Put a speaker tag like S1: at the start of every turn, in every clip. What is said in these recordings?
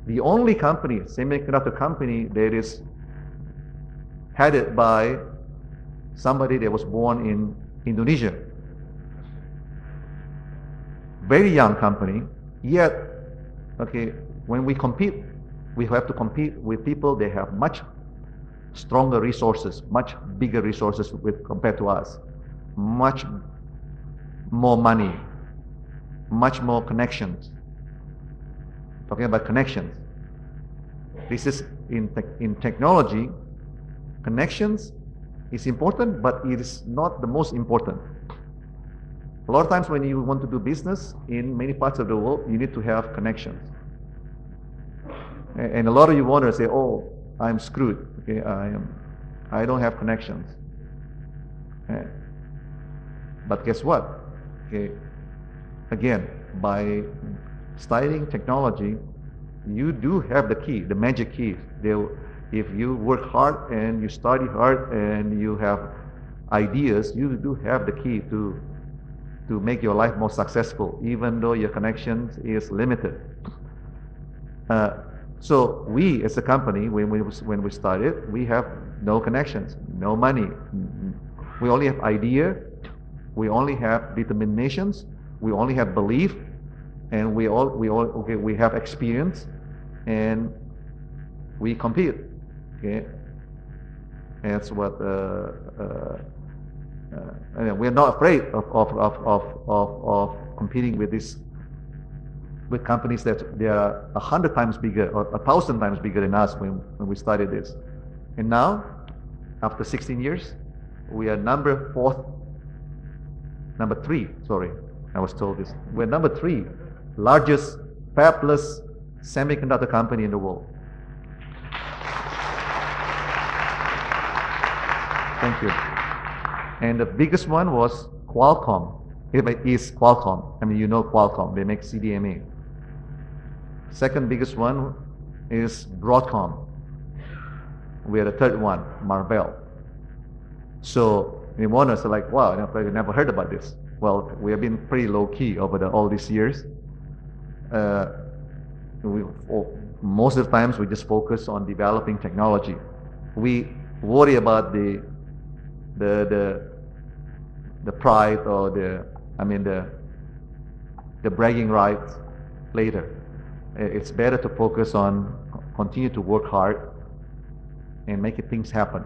S1: the only company, semiconductor company, that is headed by somebody that was born in Indonesia. Very young company, yet, okay, when we compete, we have to compete with people that have much stronger resources, much bigger resources compared to us, much more money, much more connections. Talking about connections. This is in technology, connections is important, but it is not the most important. A lot of times when you want to do business in many parts of the world, you need to have connections. And a lot of you wonder, say, oh, I'm screwed. Okay, I don't have connections. But guess what? Okay, again, by studying technology, you do have the key, the magic key. If you work hard and you study hard and you have ideas, you do have the key to make your life more successful, even though your connections is limited. So we, as a company, when we started, we have no connections, no money. We only have idea. We only have determinations. We only have belief, and we have experience, and we compete. Okay, that's what we're not afraid of competing with companies that they are 100 times bigger or 1,000 times bigger than us when we started this. And now, after 16 years, we are number 3. Sorry, I was told this. We're number 3 largest fabless semiconductor company in the world. Thank you. And the biggest one was Qualcomm. It is Qualcomm. I mean, you know Qualcomm. They make CDMA. Second biggest one is Broadcom. We are the third one, Marvell. So in one us are like, wow, I never heard about this. Well, we have been pretty low key over all these years. Most of the times we just focus on developing technology. We worry about the pride or the bragging rights later. It's better to focus on continue to work hard and make things happen.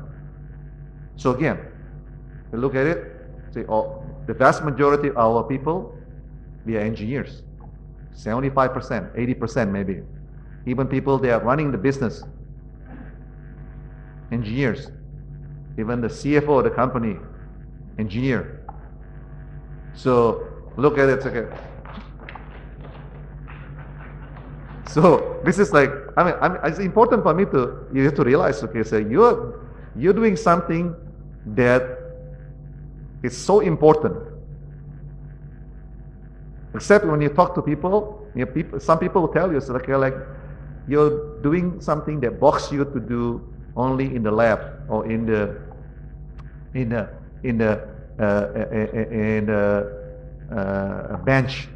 S1: So again, we look at it, say, oh, the vast majority of our people, they are engineers. 75%, 80% maybe. Even people that are running the business, engineers. Even the CFO of the company, engineer. So look at it, okay. So this is like, it's important for me you have to realize, okay, so you're doing something that is so important. Except when you talk to people, some people will tell you, so like you're doing something that boxes you to do only in the lab or in the bench.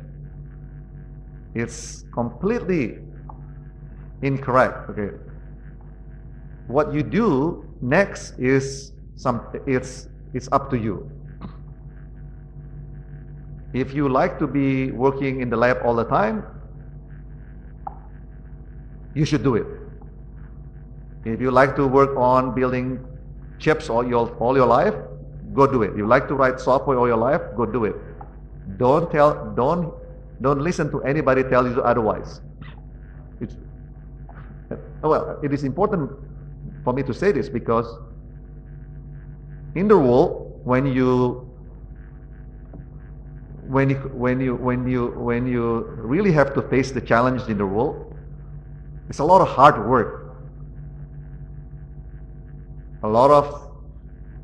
S1: It's completely incorrect. Okay, what you do next is it's up to you. If you like to be working in the lab all the time, you should do it. If you like to work on building chips all your life, go do it. You like to write software all your life, go do it. Don't listen to anybody tell you otherwise. It is important for me to say this because in the world, when you really have to face the challenge in the world, it's a lot of hard work, a lot of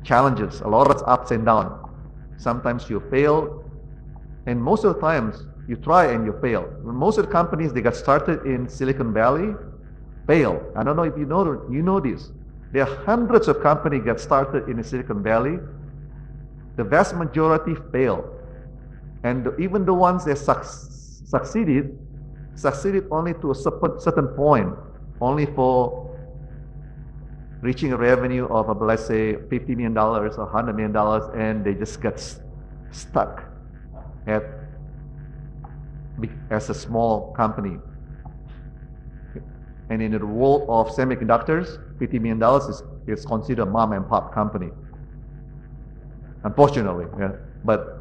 S1: challenges, a lot of ups and downs. Sometimes you fail, and most of the times you try and you fail. Most of the companies that got started in Silicon Valley fail. I don't know if you know this. There are hundreds of companies that started in Silicon Valley. The vast majority fail. And even the ones that succeeded, succeeded only to a certain point, only for reaching a revenue of, let's say, $50 million or $100 million, and they just got stuck as a small company. And in the world of semiconductors, $50 million is considered a mom and pop company. Unfortunately, yeah. But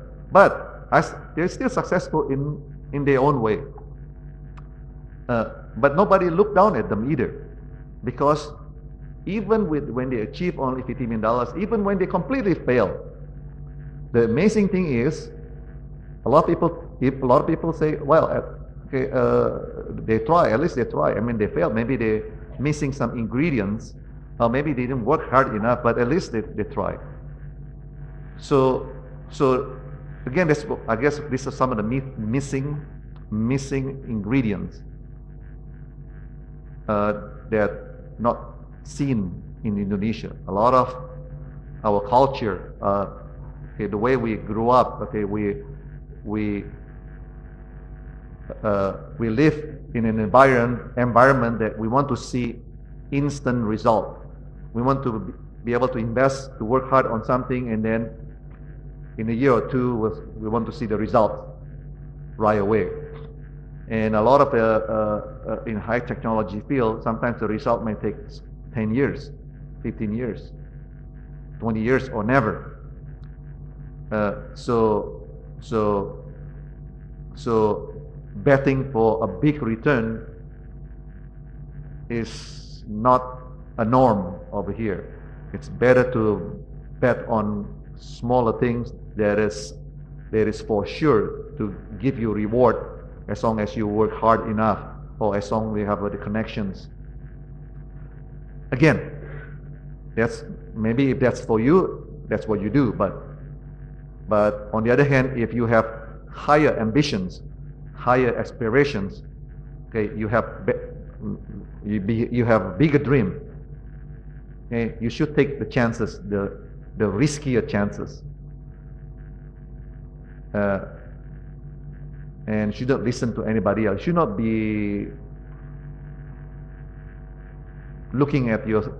S1: they're still successful in their own way. But nobody looked down at them either, because even when they achieve only $50 million, even when they completely fail, the amazing thing is, a lot of people say, well, okay, they try, at least they try. I mean, they fail. Maybe they're missing some ingredients, or maybe they didn't work hard enough, but at least they try. So again, I guess these are some of the missing ingredients that not seen in Indonesia. A lot of our culture, okay, the way we grew up, okay, we live in an environment that we want to see instant result. We want to be able to invest, to work hard on something, and then in a year or two, we want to see the result right away. And a lot of in high technology field, sometimes the result may take 10 years, 15 years, 20 years, or never. So betting for a big return is not a norm over here. It's better to bet on smaller things that is for sure to give you reward as long as you work hard enough, or as long as you have the connections. Again, that's maybe if that's for you, that's what you do. But on the other hand, if you have higher ambitions, higher aspirations, okay, you have bigger dream. Okay, you should take the chances, the riskier chances, and shouldn't listen to anybody else. Should not be looking at your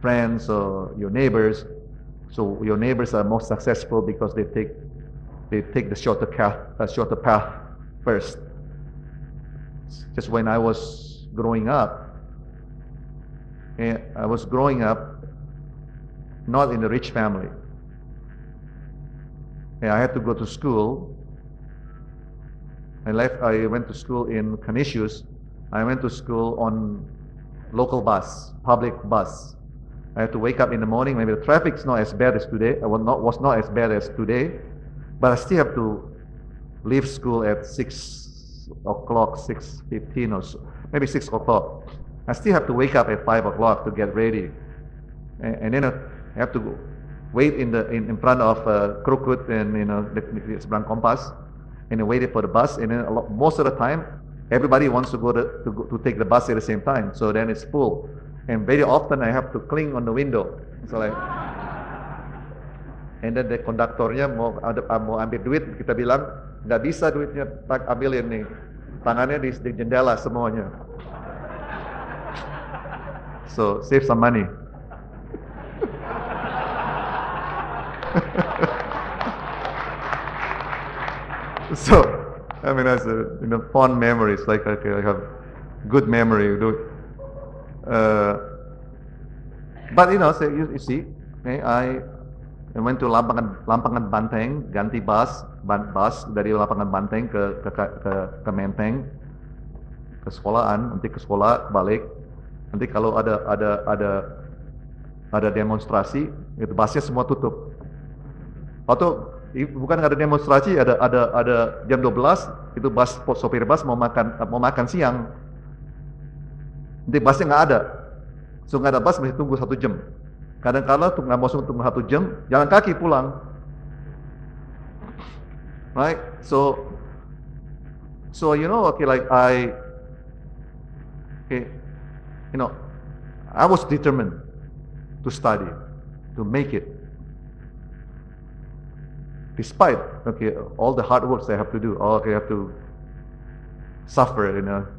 S1: friends or your neighbors. So your neighbors are more successful because they take the shorter path first. Just when I was growing up, I was growing up not in a rich family. I had to go to school. I went to school in Canisius. I went to school on local bus, public bus. I had to wake up in the morning. Maybe the traffic's not as bad as today. Was not as bad as today, but I still have to leave school at 6 o'clock, 6:15 or so, maybe 6 o'clock. I still have to wake up at 5 o'clock to get ready, and then I have to wait in front of Krukut and the seberang Kompas, and I waited for the bus. And then most of the time, everybody wants to go to take the bus at the same time, so then it's full. And very often I have to cling on the window. So like, and then the konduktornya mau ambil duit, kita bilang nggak bisa duitnya, tak ambilin nih, tangannya di jendela semuanya. So save some money. So I mean, as fond memories, like okay, I have good memory. But so you see, okay, I went to Lapangan Banteng, ganti bus dari Lapangan Banteng ke Menteng, ke sekolahan, nanti ke sekolah balik. Nanti kalau ada demonstrasi, itu busnya semua tutup. Atau bukan ada demonstrasi, ada jam 12 itu sopir bus mau makan siang. Nanti busnya nggak ada, so nggak ada bus masih tunggu 1 jam. Kadang-kala nggak mau tunggu 1 jam, jalan kaki pulang. Right? So okay, like I was determined to study, to make it, despite all the hard works I have to do. I have to suffer,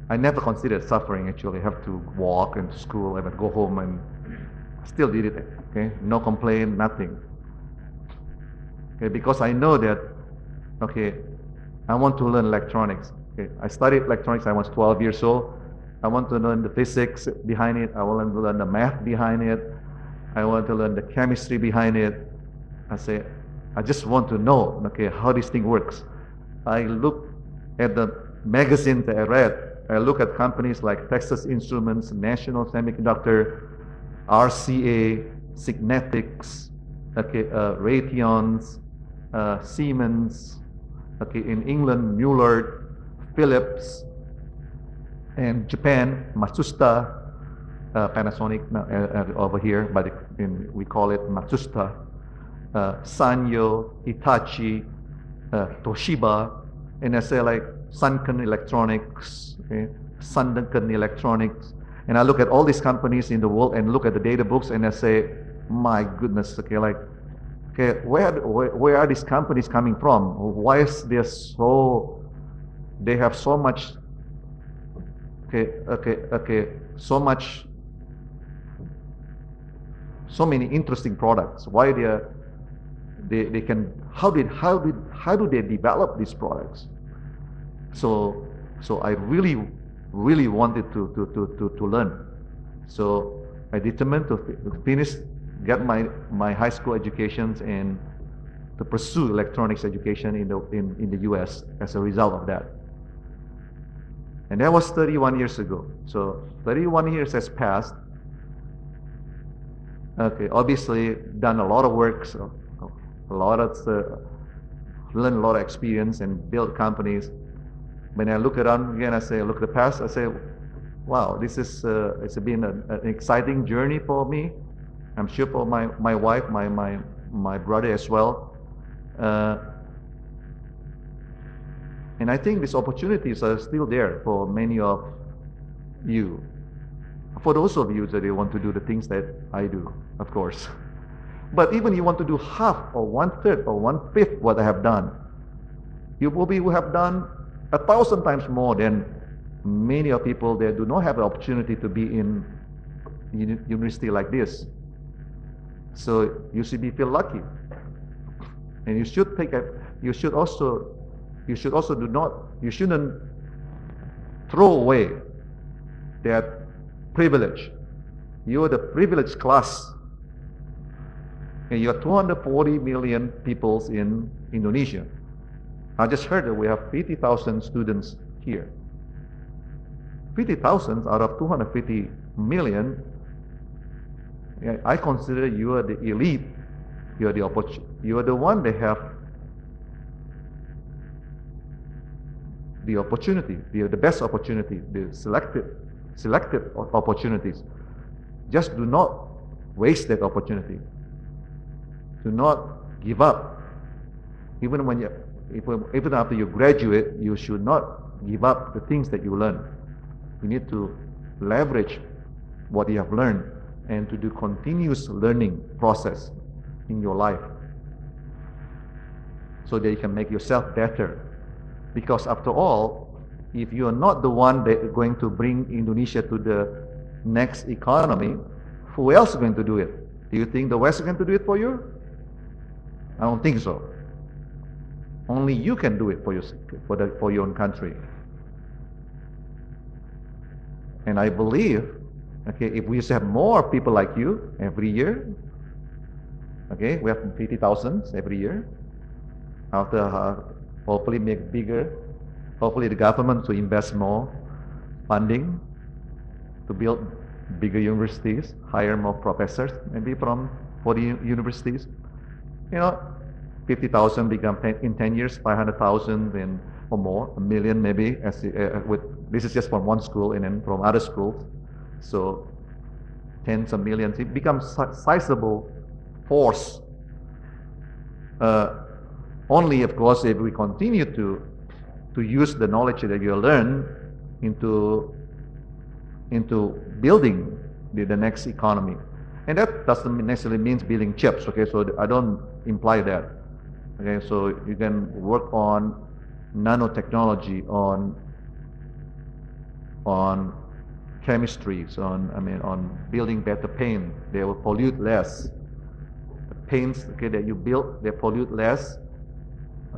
S1: I never considered suffering actually. I have to walk into school and go home and still did it, okay? No complaint, nothing. Okay, because I know that, okay, I want to learn electronics. Okay, I studied electronics, I was 12 years old. I want to learn the physics behind it. I want to learn the math behind it. I want to learn the chemistry behind it. I just want to know, okay, how this thing works. I look at the magazines that I read. I look at companies like Texas Instruments, National Semiconductor, RCA, Signetics, okay, Raytheons, Siemens, okay, in England, Mueller, Philips, and Japan, Matsushita, Panasonic over here, but we call it Matsushita, Sanyo, Hitachi, Toshiba, and I say like Sunken Electronics, okay, Sunken Electronics, and I look at all these companies in the world and look at the data books and I say, my goodness, okay, like, okay, where are these companies coming from? Why is they have so much, so many interesting products. Why they can, how do they develop these products? So I really wanted to learn. So I determined to finish, get my high school educations and to pursue electronics education in the US as a result of that. And that was 31 years ago. So 31 years has passed. Okay, obviously done a lot of work, so learned a lot of experience and built companies. When I look around again, look at the past, I say, wow, this is it's been an exciting journey for me. I'm sure for my wife, my brother as well. And I think these opportunities are still there for many of you. For those of you that you want to do the things that I do, of course. But even you want to do half or 1/3 or 1/5 what I have done, you probably will have done 1,000 times more than many of people that do not have the opportunity to be in university like this. So you should feel lucky, and you should you shouldn't throw away that privilege. You are the privileged class. And you are 240 million people in Indonesia. I just heard that we have 50,000 students here. 50,000 out of 250 million. I consider you are the elite. You are the one that have the opportunity, the best opportunity, the selected opportunities. Just do not waste that opportunity. Do not give up. Even after you graduate, you should not give up the things that you learn. You need to leverage what you have learned and to do continuous learning process in your life so that you can make yourself better. Because after all, if you are not the one that is going to bring Indonesia to the next economy, who else is going to do it? Do you think the West is going to do it for you? I don't think so. Only you can do it for your own country. And I believe, okay, if we used to have more people like you every year, okay, we have 50,000 every year. After hopefully make bigger, hopefully the government to invest more funding to build bigger universities, hire more professors, maybe for the universities. 50,000 become in 10 years, 500,000 or more, 1 million maybe. This is just from one school and then from other schools. So tens of millions. It becomes sizable force. Only, of course, if we continue to use the knowledge that you learn into building the next economy. And that doesn't necessarily mean building chips, okay? So I don't imply that. Okay, so you can work on nanotechnology, on on chemistries, on building better paint. They will pollute less. The paints, okay, that you build, they pollute less.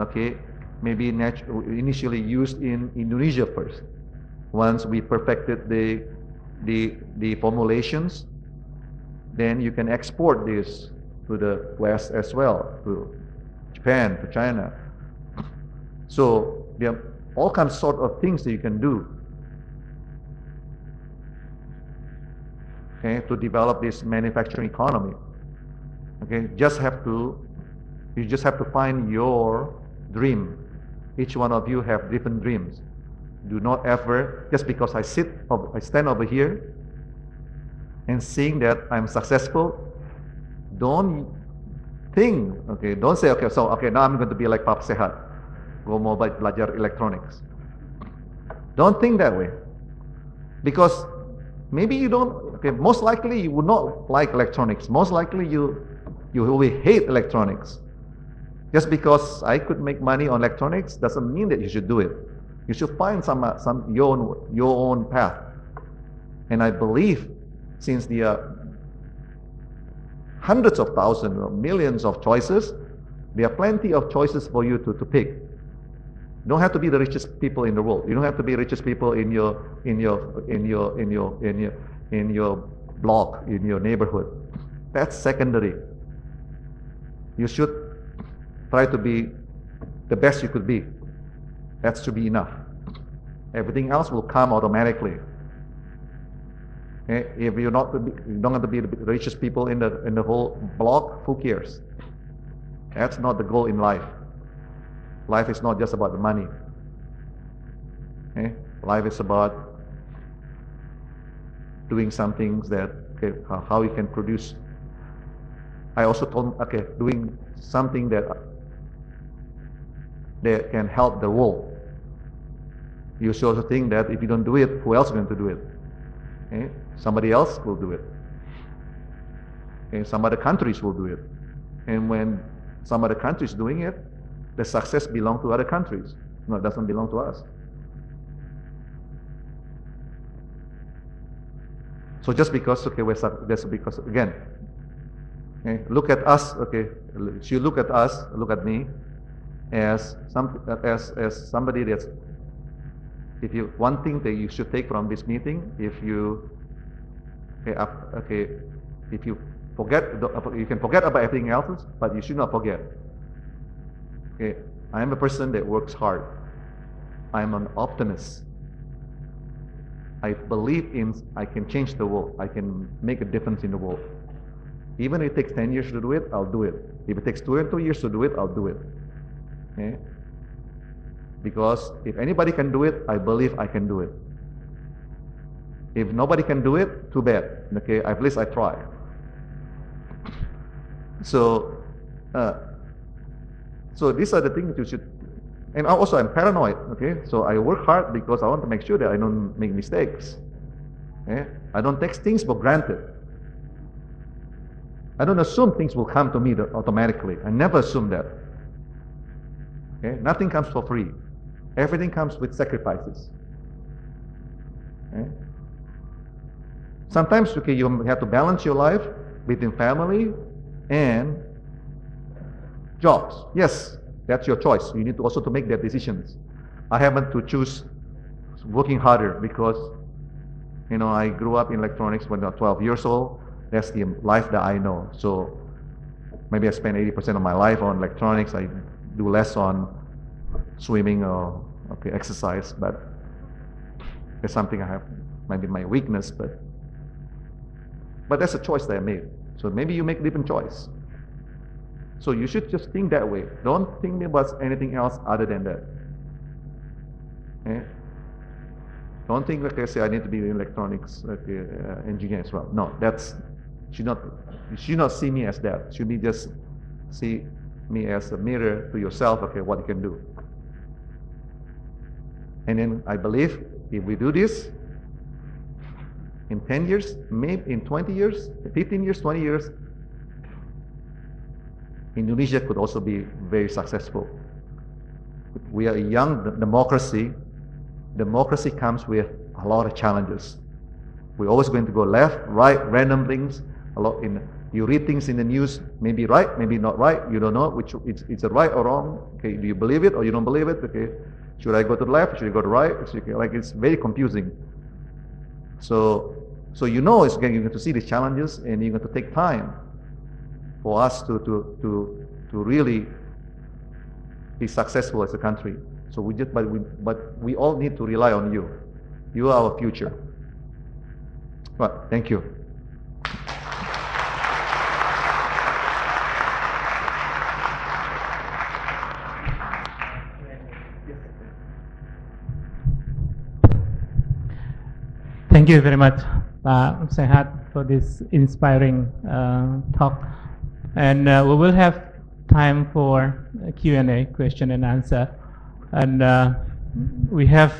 S1: Okay, maybe initially used in Indonesia first. Once we perfected the formulations, then you can export this to the West as well, to Japan, to China. So there are all kinds sort of things that you can do, okay, to develop this manufacturing economy. Okay, you just have to find your dream. Each one of you have different dreams. Do not ever, just because I stand over here and seeing that I'm successful, don't think, okay, don't say, okay, now I'm going to be like Pak Sehat, go mau belajar electronics. Don't think that way. Because maybe you don't, okay, most likely you would not like electronics. Most likely you will hate electronics. Just because I could make money on electronics doesn't mean that you should do it. You should find some your own path. And I believe since there are hundreds of thousands or millions of choices, there are plenty of choices for you to pick. You don't have to be the richest people in the world. You don't have to be the richest people in your block, in your neighborhood. That's secondary. You should try to be the best you could be. That should be enough. Everything else will come automatically. Okay? If you don't have to be the richest people in the whole block, who cares? That's not the goal in life. Life is not just about the money. Okay? Life is about doing some things that, okay, how you can produce. I also told, okay, doing something that can help the world. You should also think that if you don't do it, who else is going to do it? Okay? Somebody else will do it. Okay? Some other countries will do it. And when some other countries doing it, the success belongs to other countries. No, it doesn't belong to us. So just because, okay, that's because, again, okay, look at us, okay, you look at us, look at me, as somebody that's, one thing that you should take from this meeting, if you forget, you can forget about everything else, but you should not forget. Okay, I am a person that works hard. I am an optimist. I believe I can change the world. I can make a difference in the world. Even if it takes 10 years to do it, I'll do it. If it takes 2 years to do it, I'll do it. Okay? Because if anybody can do it, I believe I can do it. If nobody can do it, too bad. Okay, at least I try. So these are the things you should. And also, I'm paranoid. Okay, so I work hard because I want to make sure that I don't make mistakes. Okay? I don't take things for granted. I don't assume things will come to me automatically. I never assume that. Okay? Nothing comes for free. Everything comes with sacrifices. Okay? Sometimes, okay, you have to balance your life between family and jobs. Yes, that's your choice. You need to also to make that decisions. I happen to choose working harder because, you know, I grew up in electronics when I was 12 years old. That's the life that I know. So maybe I spend 80% of my life on electronics. I do less on swimming or exercise, but it's something I have, maybe my weakness, but that's a choice that I made. So maybe you make a different choice. So you should just think that way. Don't think about anything else other than that. Okay? Don't think, like I say, I need to be an electronics engineer as well. No, you should not see me as that. You should be just see me as a mirror to yourself, okay, what you can do. And then I believe if we do this, in 10 years, maybe in 20 years, 15 years, 20 years, Indonesia could also be very successful. We are a young democracy. Democracy comes with a lot of challenges. We're always going to go left, right, random things. You read things in the news, maybe right, maybe not right. You don't know which it's a right or wrong. Okay, do you believe it or you don't believe it? Okay, should I go to the left? Should I go to the right? It's very confusing. So you're going to see these challenges, and you're going to take time for us to really be successful as a country. So but we all need to rely on you. You are our future. Well, thank you.
S2: Thank you very much, Pak Sehat, for this inspiring talk. And we will have time for Q&A, question and answer. And we have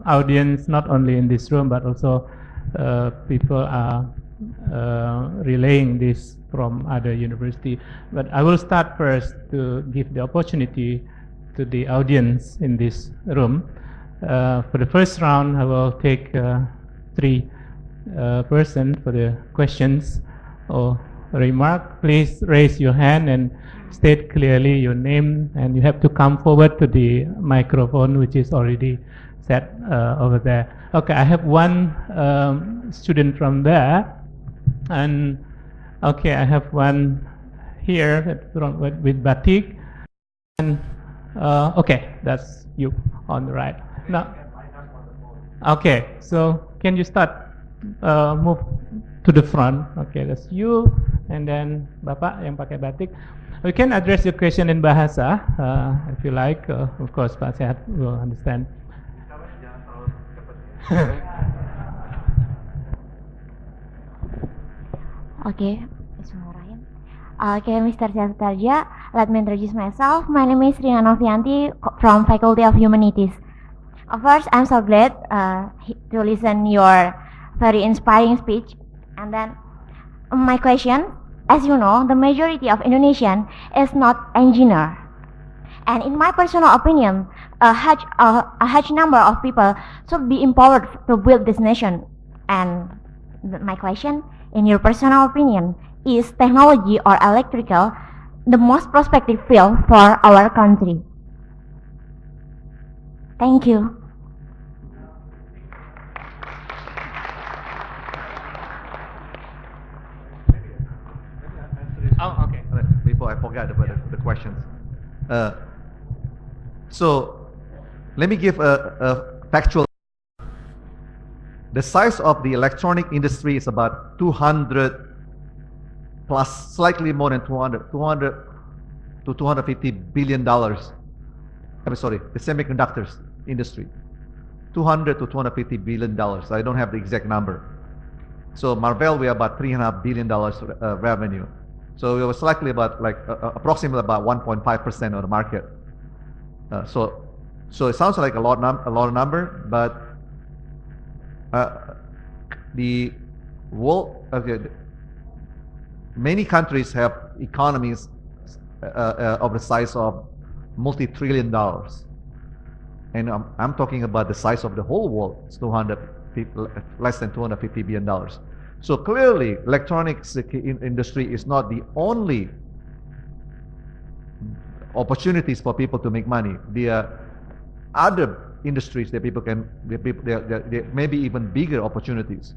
S2: audience not only in this room, but also people are relaying this from other university. But I will start first to give the opportunity to the audience in this room. For the first round, I will take 3 persons for the questions or remark. Please raise your hand and state clearly your name, and you have to come forward to the microphone, which is already set over there. Okay, I have one student from there, and okay, I have one here with batik, and okay, that's you on the right. Now, okay, so can you start move to the front? Okay, that's you, and then Bapak yang pakai batik. We can address your question in bahasa if you like. Of course, Pak Sehat will understand.
S3: Okay, Mr. Sehat Sutardja, let me introduce myself. My name is Rina Novianti from Faculty of Humanities. First, I'm so glad to listen your very inspiring speech. And then my question, as you know, the majority of Indonesian is not engineer. And in my personal opinion, a huge number of people should be empowered to build this nation. And my question, in your personal opinion, is technology or electrical the most prospective field for our country? Thank you.
S2: Oh, okay.
S1: Before I forget about the questions. So, let me give a factual. The size of the electronic industry is about 200 plus, slightly more than 200 to 250 billion dollars. I'm sorry, the semiconductors industry, 200 to 250 billion dollars. I don't have the exact number. So Marvell, we are about $3.5 billion revenue. So it was slightly about approximately about 1.5% of the market. So it sounds like a lot of number, but the world, many countries have economies of the size of multi-trillion dollars, and I'm talking about the size of the whole world. It's less than 250 billion dollars. So clearly, electronics industry is not the only opportunities for people to make money. There are other industries that people can, there may be even bigger opportunities.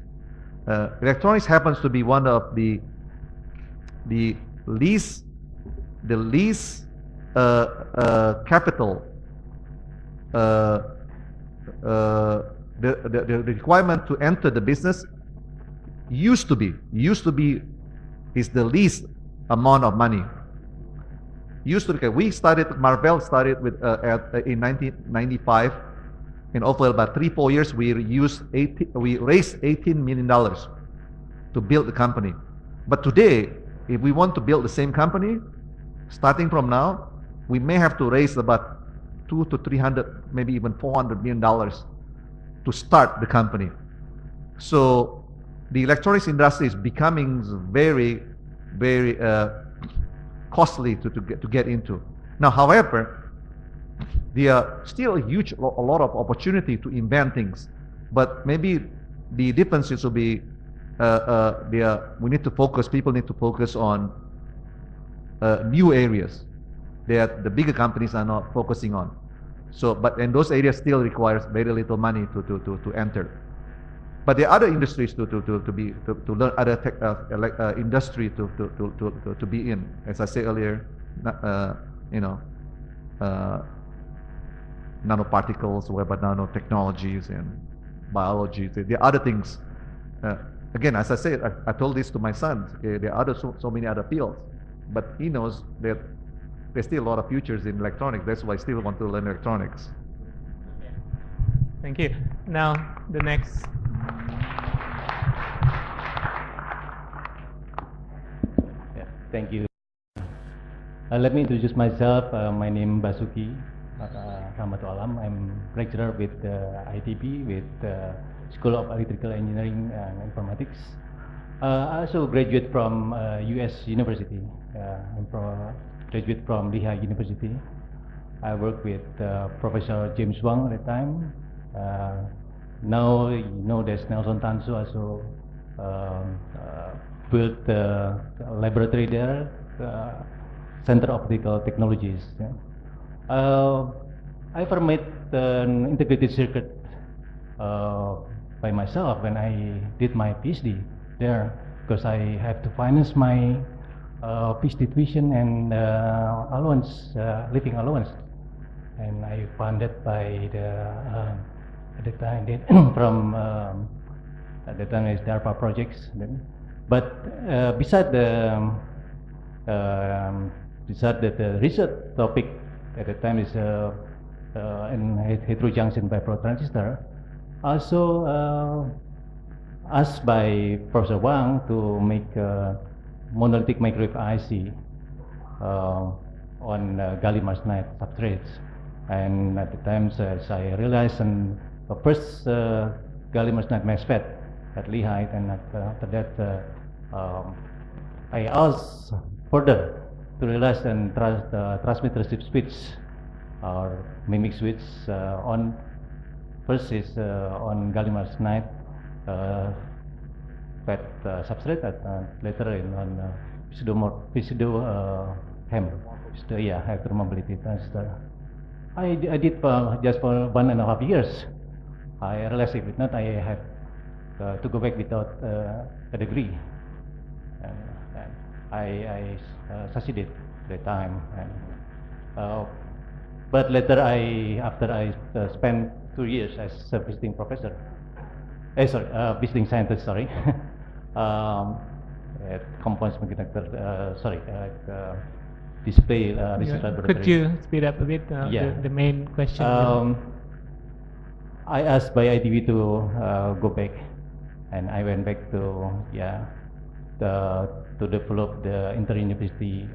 S1: Electronics happens to be one of the least capital, the requirement to enter the business used to be is the least amount of money. We started, Marvell started with in 1995, and over about 3-4 years we raised $18 million to build the company. But today, if we want to build the same company, starting from now, we may have to raise about 200 to 300, maybe even $400 million to start the company. So the electronics industry is becoming very, very costly to get into. Now, however, there are still a lot of opportunity to invent things. But maybe the differences will be we need to focus. People need to focus on new areas that the bigger companies are not focusing on. So, and those areas still requires very little money to enter. But there are other industries to learn other industry to be in. As I said earlier, nanoparticles, web nanotechnologies, and biology. There are other things. Again, as I said, I told this to my son. Okay, there are so many other fields, but he knows that there's still a lot of futures in electronics. That's why I still want to learn electronics.
S2: Thank you. Now, the next.
S4: Yeah, thank you. Let me introduce myself. My name is Basuki Rahmatul Alam. I'm lecturer with ITB, with School of Electrical Engineering and Informatics. I also graduate from US University. I'm graduate from Lehigh University. I work with Professor James Wang at the time. Now you know there's Nelson Tansu also built a laboratory there, Center of Optical Technologies. I first made an integrated circuit by myself when I did my PhD there, because I have to finance my PhD tuition and allowance, living allowance, and I funded by the at the time from at the time it's DARPA projects. But beside the research topic at the time is in heterojunction bipolar transistor, also asked by Professor Wang to make a monolithic microwave IC on gallium arsenide substrates. And at the time, as I realized, the first gallium arsenide MOSFET at Lehigh, and after that, I asked further to realize and transmit receive switch or mimic switch on first is on gallium arsenide FET substrate, later on pseudo HEM, electromobility transistor. I did just for 1.5 years. I realized if not, I have to go back without a degree. And I succeeded at the time. And, but later, after I spent 2 years as a visiting professor, visiting scientist, sorry, at compound semiconductor, display research laboratory.
S2: Could you speed up a bit? The main question.
S4: I asked by ITV to go back, and I went back to to develop the inter-university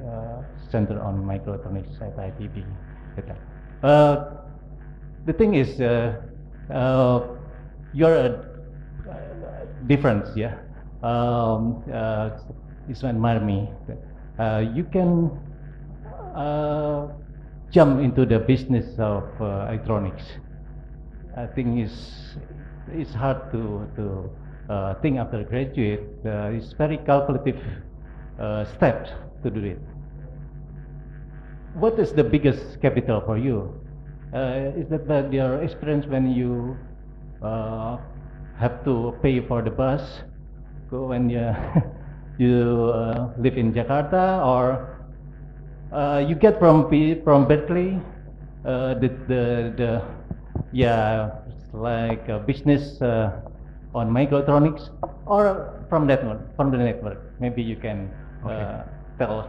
S4: center on microelectronics at ITB. The thing is, your difference, is admire me. You can jump into the business of electronics. I think it's hard to think after graduate. It's very calculative steps to do it. What is the biggest capital for you? Is that your experience when you have to pay for the bus when you live in Jakarta, or you get from Berkeley like a business on microelectronics, or from the network? Maybe you can tell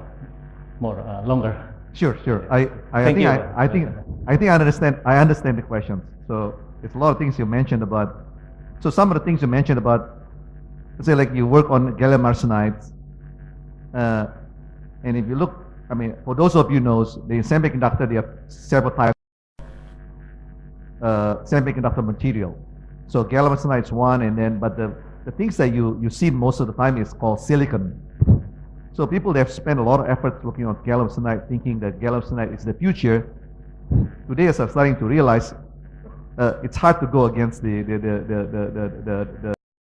S4: more longer.
S1: Sure. I think I understand the question. So it's a lot of things you mentioned about. So some of the things you mentioned about, let's say like you work on gallium arsenide, and if you look, I mean, for those of you knows, the semiconductor, they have several types semiconductor material. So gallium arsenide is one, and then but the things that you see most of the time is called silicon. So people have spent a lot of effort looking at gallium arsenide, thinking that gallium arsenide is the future. Today, as I'm starting to realize, it's hard to go against the